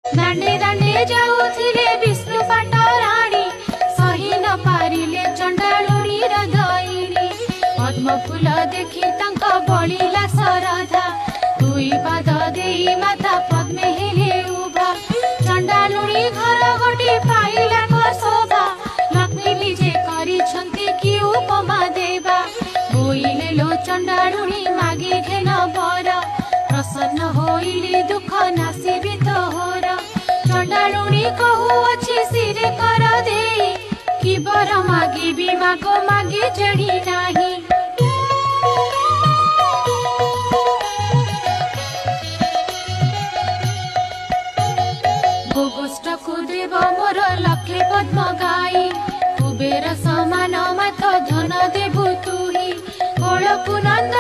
दांडे दांडे जाऊथिले विष्णु पाट राणी सही न पारिले चंडालुणी रदईनी पद्म फूल देखि तांका बलिला सरधा दुई पाद देई माता पद्मे हेले उभा चंडालुणी घर गोटे पाइला को शोभा लक्ष्मी निजे करिछंती कि उपमा देवा बोइले लो चंडालुणी मागे घेन बर प्रसन्न होइले दुख नासिबे तोहर चंडालुणी कहू अछि सिरे कर दे कि बर मागे बीमा को मागे जड़ी नाही गोष्ठ को देव मोर लक्षे पद्म गाई कुबेर समान मत धन देबु तुही कोलपु नंद